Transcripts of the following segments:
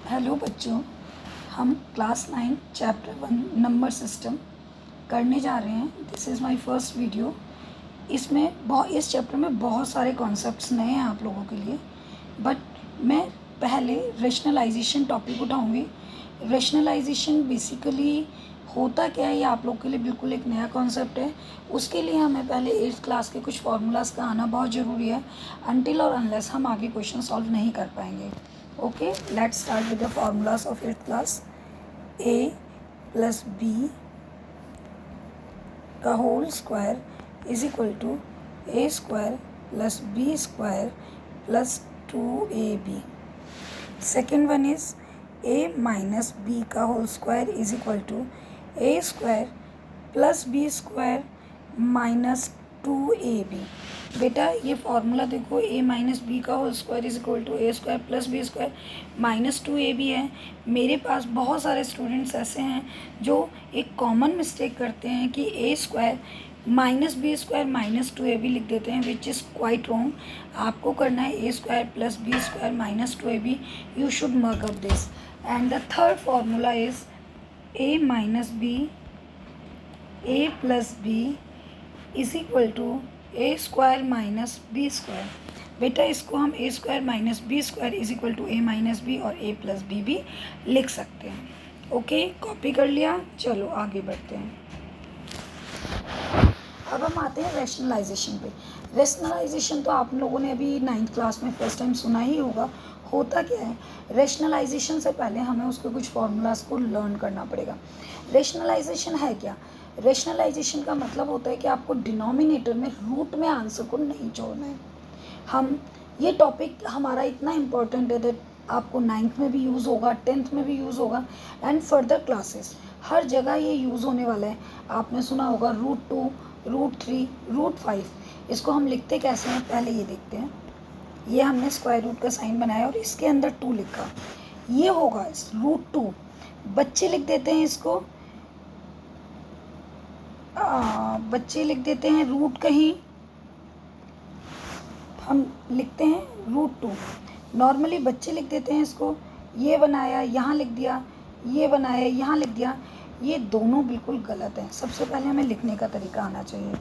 Hello बच्चों, हम class 9 chapter 1 number system करने जा रहे हैं। This is my first video. इस चैप्टर में बहुत सारे कॉन्सेप्ट्स नए हैं आप लोगों के लिए, बट मैं पहले रेशनलाइजेशन टॉपिक उठाऊंगी। रेशनलाइजेशन बेसिकली होता क्या है, ये आप लोग के लिए बिल्कुल एक नया कॉन्सेप्ट है। उसके लिए हमें पहले 8th क्लास के कुछ फार्मूलाज का आना बहुत ज़रूरी है। अनटिल और अनलेस हम आगे क्वेश्चन सॉल्व नहीं कर पाएंगे। Okay, let's start with the formulas of 8th class. A plus B का whole square is equal to A square plus B square plus 2AB. Second one is A minus B का whole square is equal to A square plus B square minus 2AB. बेटा ये formula देखो, a minus b का whole square is equal to A square plus B square minus 2ab है। मेरे पास बहुत सारे students ऐसे हैं जो एक कॉमन मिस्टेक करते हैं कि A square minus B square minus 2ab लिख देते हैं, विच इज़ क्वाइट रॉन्ग। आपको करना है A square plus B square minus 2ab। You should mark up this. And the third formula is A minus B A plus B is equal to A square minus B square. बेटा इसको हम A square minus B square is equal to A minus B और A plus B भी लिख सकते हैं। Okay, copy कर लिया। चलो आगे बढ़ते हैं। अब हम आते हैं रैशनलाइजेशन पे। रैशनलाइजेशन तो आप लोगों ने अभी 9th क्लास में फर्स्ट टाइम सुना ही होगा। होता क्या है, रैशनलाइजेशन से पहले हमें उसके कुछ फार्मूलाज को लर्न करना पड़ेगा। रैशनलाइजेशन है क्या? रैशनलाइजेशन का मतलब होता है कि आपको डिनोमिनेटर में रूट में आंसर को नहीं जोड़ना है। हम ये टॉपिक हमारा इतना इम्पोर्टेंट है दैट आपको 9th में भी यूज़ होगा, 10th में भी यूज़ होगा एंड फर्दर क्लासेस हर जगह ये यूज़ होने वाला है। आपने सुना होगा √2, √3, √5। इसको हम लिखते कैसे हैं पहले ये देखते हैं। ये हमने स्क्वायर रूट का साइन बनाया और इसके अंदर 2 लिखा, ये होगा √2। बच्चे लिख देते हैं इसको, बच्चे लिख देते हैं रूट, कहीं हम लिखते हैं √2। नॉर्मली बच्चे लिख देते हैं इसको, ये बनाया यहाँ लिख दिया, ये बनाया यहाँ लिख दिया। ये दोनों बिल्कुल गलत हैं। सबसे पहले हमें लिखने का तरीका आना चाहिए।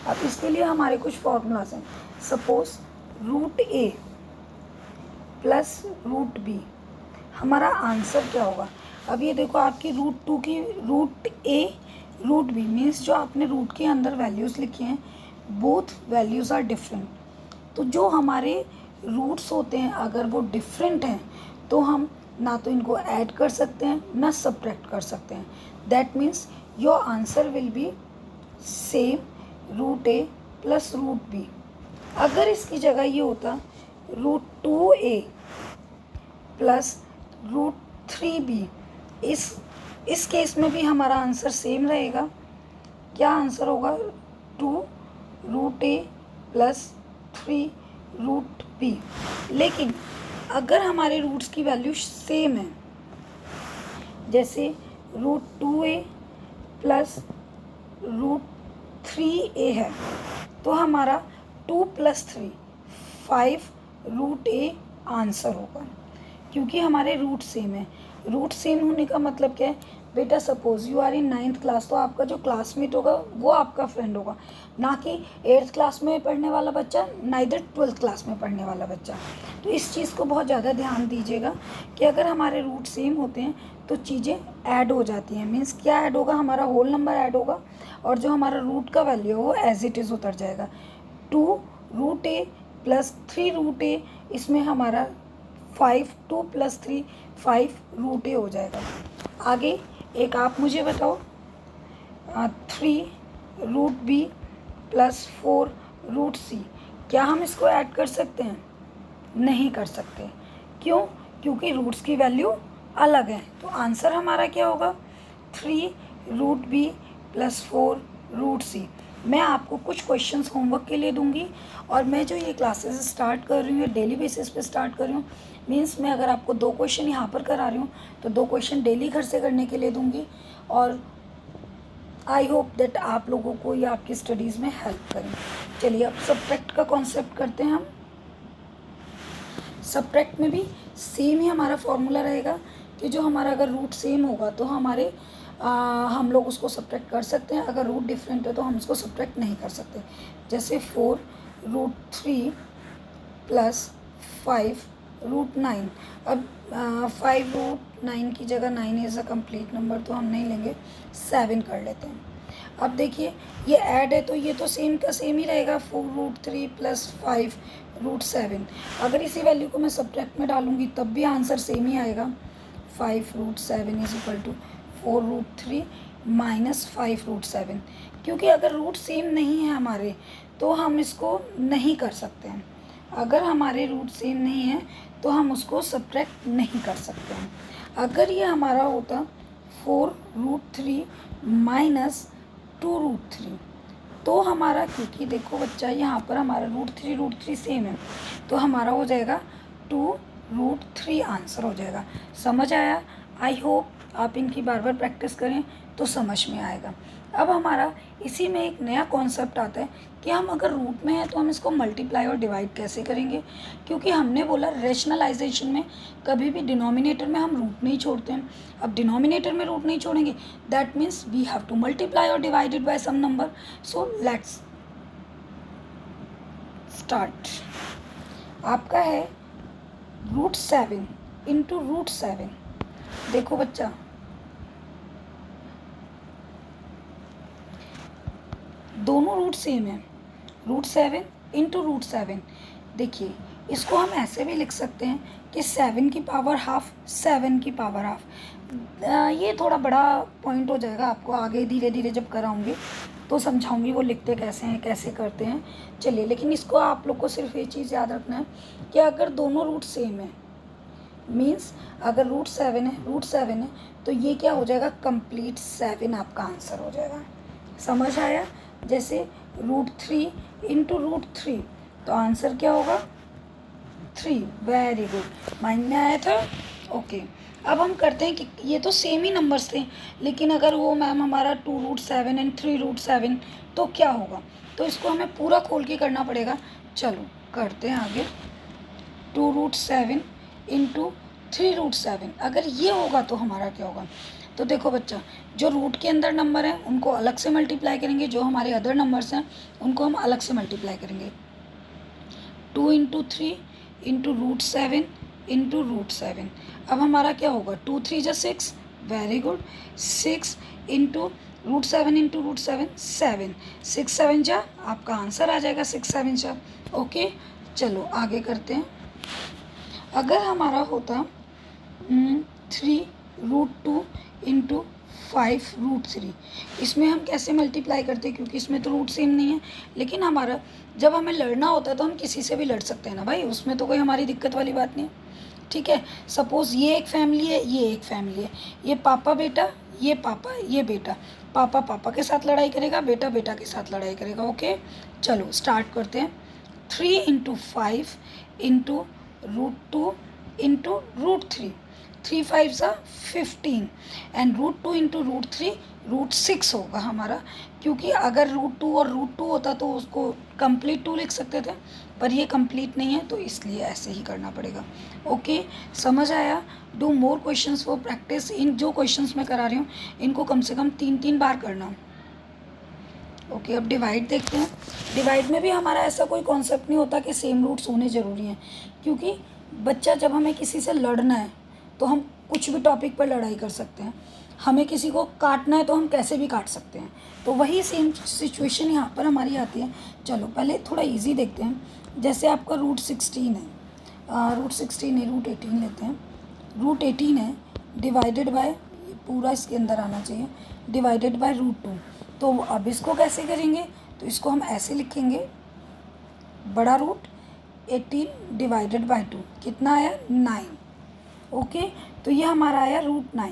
अब इसके लिए हमारे कुछ फॉर्मूलाज हैं। सपोज √a प्लस √b, हमारा आंसर क्या होगा? अब ये देखो, आपकी √2 की √a √b मीन्स जो आपने रूट के अंदर वैल्यूज़ लिखी हैं, बोथ वैल्यूज़ आर डिफरेंट। तो जो हमारे रूट्स होते हैं अगर वो डिफरेंट हैं तो हम ना तो इनको ऐड कर सकते हैं ना सब्ट्रैक्ट कर सकते हैं। That means your answer will be same, √a plus √b। अगर इसकी जगह ये होता √2a प्लस √3b, इस केस में भी हमारा आंसर सेम रहेगा। क्या आंसर होगा? 2√a plus 3√b। लेकिन अगर हमारे रूट्स की वैल्यू सेम है, जैसे √2a प्लस √3a है, तो हमारा 2 प्लस 3 5√a आंसर होगा, क्योंकि हमारे रूट सेम है। रूट सेम होने का मतलब क्या है? बेटा suppose you are in 9th class, तो आपका जो क्लासमेट होगा वो आपका फ्रेंड होगा, ना कि 8th क्लास में पढ़ने वाला बच्चा, नाइदर 12th क्लास में पढ़ने वाला बच्चा। तो इस चीज़ को बहुत ज़्यादा ध्यान दीजिएगा कि अगर हमारे रूट सेम होते हैं तो चीज़ें ऐड हो जाती हैं। मीन्स क्या ऐड होगा? हमारा होल नंबर ऐड होगा और जो हमारा रूट का वैल्यू है वो एज इट इज़ उतर जाएगा। 2√a प्लस 3√a, इसमें हमारा 2 प्लस 3 5√a हो जाएगा। आगे एक आप मुझे बताओ, 3√b प्लस 4√c, क्या हम इसको ऐड कर सकते हैं? नहीं कर सकते। क्यों? क्योंकि रूट्स की वैल्यू अलग है। तो आंसर हमारा क्या होगा? 3√b plus 4√c। मैं आपको कुछ क्वेश्चंस होमवर्क के लिए दूंगी और मैं जो ये क्लासेस स्टार्ट कर रही हूँ डेली बेसिस पे स्टार्ट कर रही हूँ। मीन्स मैं अगर आपको 2 क्वेश्चन यहाँ पर करा रही हूँ तो 2 क्वेश्चन डेली घर से करने के लिए दूंगी और आई होप दैट आप लोगों को ये आपकी स्टडीज़ में हेल्प करें। चलिए अब सब्ट्रैक्ट का कॉन्सेप्ट करते हैं हम। सब्ट्रैक्ट में भी सेम ही हमारा फॉर्मूला रहेगा कि जो हमारा अगर रूट सेम होगा तो हमारे हम लोग उसको सब्ट्रैक्ट कर सकते हैं, अगर रूट डिफरेंट है तो हम उसको सब्ट्रैक्ट नहीं कर सकते। जैसे 4√3 प्लस 5√9। अब 5√9 की जगह 9 इज़ अ कंप्लीट नंबर तो हम नहीं लेंगे, 7 कर लेते हैं। अब देखिए ये ऐड है तो ये तो सेम का सेम ही रहेगा, 4√3 प्लस 5√7। अगर इसी वैल्यू को मैं सब्ट्रैक्ट में डालूंगी तब भी आंसर सेम ही आएगा। 5√7 इज इक्वल टू 4√3 माइनस 5√7। क्योंकि अगर रूट सेम नहीं है हमारे तो हम इसको नहीं कर सकते हैं। अगर हमारे रूट सेम नहीं है तो हम उसको सब्ट्रैक्ट नहीं कर सकते हैं। अगर ये हमारा होता 4√3 माइनस 2√3 तो हमारा, क्योंकि देखो बच्चा यहाँ पर हमारा √3 सेम है तो हमारा हो जाएगा 2√3 आंसर हो जाएगा। समझ आया? आई होप आप इनकी बार बार प्रैक्टिस करें तो समझ में आएगा। अब हमारा इसी में एक नया कॉन्सेप्ट आता है कि हम अगर रूट में हैं तो हम इसको मल्टीप्लाई और डिवाइड कैसे करेंगे, क्योंकि हमने बोला रेशनलाइजेशन में कभी भी डिनोमिनेटर में हम रूट नहीं छोड़ते हैं। अब डिनोमिनेटर में रूट नहीं छोड़ेंगे that means we have to multiply और divided by some number. So let's start. आपका है √7 इंटू √7। देखो बच्चा दोनों रूट सेम है, √7 इंटू √7। देखिए इसको हम ऐसे भी लिख सकते हैं कि 7 की पावर हाफ 7 की पावर हाफ। ये थोड़ा बड़ा पॉइंट हो जाएगा, आपको आगे धीरे धीरे जब कराऊंगी तो समझाऊंगी वो लिखते कैसे हैं कैसे करते हैं। चलिए, लेकिन इसको आप लोग को सिर्फ ये चीज़ याद रखना है कि अगर दोनों रूट सेम है मीन्स अगर √7 है तो ये क्या हो जाएगा, कंप्लीट 7 आपका आंसर हो जाएगा। समझ आया? जैसे √3 इंटू √3 तो आंसर क्या होगा 3। वेरी गुड, माइंड में आया था? ओके। अब हम करते हैं कि ये तो सेम ही नंबर्स थे, लेकिन अगर वो मैम हमारा 2√7 एंड 3√7 तो क्या होगा, तो इसको हमें पूरा खोल के करना पड़ेगा। चलो करते हैं आगे। 2√7 इंटू 3√7 अगर ये होगा तो हमारा क्या होगा, तो देखो बच्चा जो रूट के अंदर नंबर हैं उनको अलग से मल्टीप्लाई करेंगे, जो हमारे अदर नंबर्स हैं उनको हम अलग से मल्टीप्लाई करेंगे। 2 इंटू 3 इंटू √7 इंटू √7। अब हमारा क्या होगा, 2 3 जा 6, वेरी गुड। 6 इंटू √7 इंटू √7 7, 6 7 जा आपका आंसर आ जाएगा 6 7 जा। ओके चलो आगे करते हैं। अगर हमारा होता 3√2 इंटू 5√3, इसमें हम कैसे मल्टीप्लाई करते हैं, क्योंकि इसमें तो रूट सेम नहीं है। लेकिन हमारा जब हमें लड़ना होता है तो हम किसी से भी लड़ सकते हैं ना भाई, उसमें तो कोई हमारी दिक्कत वाली बात नहीं है। ठीक है, सपोज़ ये एक फैमिली है, ये एक फैमिली है, ये पापा बेटा, ये पापा ये बेटा। पापा पापा के साथ लड़ाई करेगा, बेटा बेटा के साथ लड़ाई करेगा। ओके चलो स्टार्ट करते हैं। 3 इंटू 5 इंटू √2 इंटू √3, 3 5 सा 15 एंड √2 इंटू √3 √6 होगा हमारा, क्योंकि अगर √2 और √2 होता तो उसको कंप्लीट 2 लिख सकते थे, पर ये कंप्लीट नहीं है तो इसलिए ऐसे ही करना पड़ेगा। ओके समझ आया? Do more questions for practice. इन जो क्वेश्चंस मैं करा रही हूँ इनको कम से कम 3 बार करना। ओके अब डिवाइड देखते हैं। डिवाइड में भी हमारा ऐसा कोई कॉन्सेप्ट नहीं होता कि सेम रूट्स होने ज़रूरी हैं, क्योंकि बच्चा जब हमें किसी से लड़ना है तो हम कुछ भी टॉपिक पर लड़ाई कर सकते हैं, हमें किसी को काटना है तो हम कैसे भी काट सकते हैं। तो वही सेम सिचुएशन यहाँ पर हमारी आती है। चलो पहले थोड़ा इजी देखते हैं। जैसे आपका √16 है, √16 नहीं √18 लेते हैं। √18 है डिवाइडेड बाय, ये पूरा इसके अंदर आना चाहिए, डिवाइडेड बाय √2। तो अब इसको कैसे करेंगे, तो इसको हम ऐसे लिखेंगे, बड़ा रूट 18 डिवाइडेड बाय 2 कितना आया 9। ओके तो ये हमारा आया √9।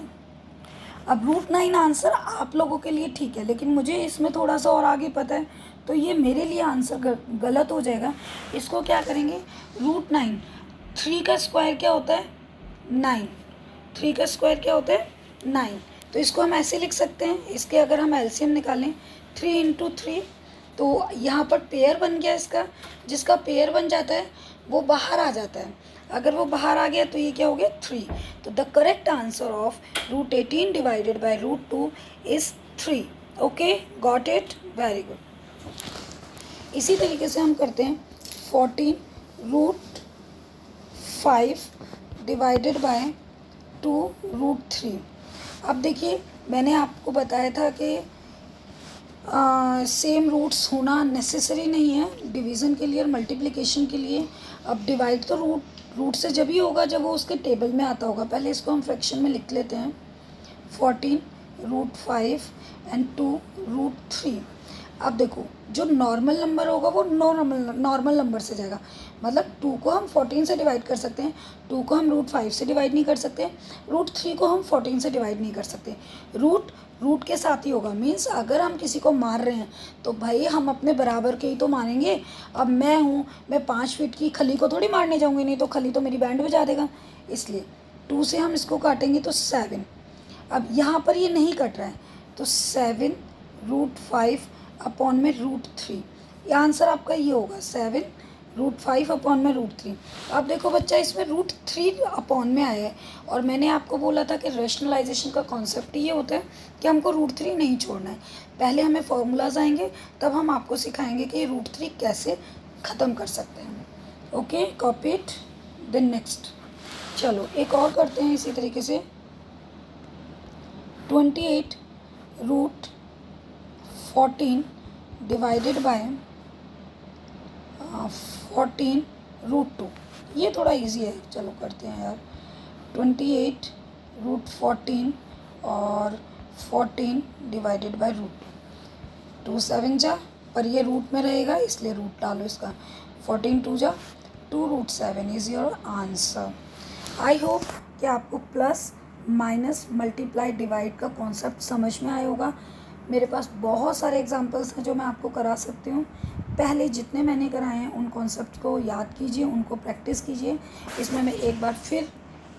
अब √9 आंसर आप लोगों के लिए ठीक है, लेकिन मुझे इसमें थोड़ा सा और आगे पता है तो ये मेरे लिए आंसर गलत हो जाएगा। इसको क्या करेंगे, √9, 3 का स्क्वायर क्या होता है 9, 3 का स्क्वायर क्या होता है 9। तो इसको हम ऐसे लिख सकते हैं, इसके अगर हम एलसीएम निकालें 3 इंटू 3 तो यहाँ पर पेयर बन गया इसका, जिसका पेयर बन जाता है वो बाहर आ जाता है। अगर वो बाहर आ गया तो ये क्या हो गया 3। तो the correct answer of √18 divided by √2 is 3। Okay, got it, very good. इसी तरीके से हम करते हैं 14√5 डिवाइडेड बाय 2√3। अब देखिए मैंने आपको बताया था कि सेम रूट्स होना नेसेसरी नहीं है डिवीज़न के लिए और मल्टीप्लिकेशन के लिए। अब डिवाइड तो रूट से जब ही होगा जब वो उसके टेबल में आता होगा। पहले इसको हम फ्रैक्शन में लिख लेते हैं 14√5 एंड 2√3। अब देखो जो नॉर्मल नंबर होगा वो नॉर्मल नंबर से जाएगा, मतलब 2 को हम 14 से डिवाइड कर सकते हैं, 2 को हम √5 से डिवाइड नहीं कर सकते, √3 को हम 14 से डिवाइड नहीं कर सकते। रूट के साथ ही होगा। मीन्स अगर हम किसी को मार रहे हैं तो भाई हम अपने बराबर के ही तो मारेंगे। अब मैं 5 फीट की खली को थोड़ी मारने जाऊंगी, नहीं तो खली तो मेरी बैंड बजा देगा। इसलिए 2 से हम इसको काटेंगे तो 7। अब यहाँ पर ये नहीं कट रहा है तो 7√5 अपॉन में √3। ये आंसर आपका ये होगा 7√5 अपॉन में √3। अब देखो बच्चा इसमें √3 अपॉन में आया है और मैंने आपको बोला था कि रैशनलाइजेशन का कॉन्सेप्ट ये होता है कि हमको √3 नहीं छोड़ना है। पहले हमें फॉर्मूलाज आएंगे तब हम आपको सिखाएंगे कि ये √3 कैसे ख़त्म कर सकते हैं। Okay, copy it. Then next चलो एक और करते हैं इसी तरीके से 28√14 डिवाइडेड बाय 14√2। ये थोड़ा इजी है, चलो करते हैं यार। 28√14 और 14 डिवाइडेड बाय √2। 2 7 जा, पर ये रूट में रहेगा इसलिए रूट डालो इसका। 14 2 जा 2√7 is your answer. I hope कि आपको प्लस माइनस मल्टीप्लाई डिवाइड का कॉन्सेप्ट समझ में आया होगा। मेरे पास बहुत सारे एग्जांपल्स हैं जो मैं आपको करा सकती हूँ। पहले जितने मैंने कराए हैं उन कॉन्सेप्ट को याद कीजिए, उनको प्रैक्टिस कीजिए। इसमें मैं एक बार फिर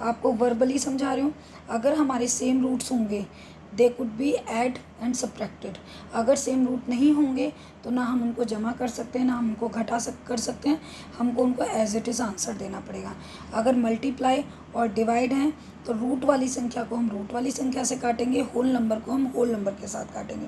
आपको वर्बली समझा रही हूँ। अगर हमारे सेम रूट्स होंगे they could be add and subtracted. अगर सेम रूट नहीं होंगे तो ना हम उनको जमा कर सकते हैं ना हम उनको कर सकते हैं, हमको उनको एज इट इज़ आंसर देना पड़ेगा। अगर मल्टीप्लाई और डिवाइड हैं तो रूट वाली संख्या को हम रूट वाली संख्या से काटेंगे, होल नंबर को हम होल नंबर के साथ काटेंगे।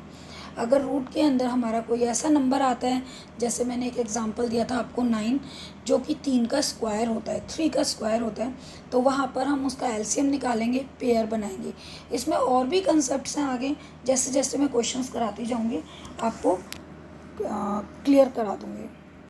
अगर रूट के अंदर हमारा कोई ऐसा नंबर आता है, जैसे मैंने एक एग्जांपल दिया था आपको 9, जो कि 3 का स्क्वायर होता है, 3 का स्क्वायर होता है, तो वहाँ पर हम उसका एलसीएम निकालेंगे, पेयर बनाएंगे। इसमें और भी कंसेप्ट्स हैं आगे, जैसे जैसे मैं क्वेश्चंस कराती जाऊँगी आपको क्लियर करा दूँगी।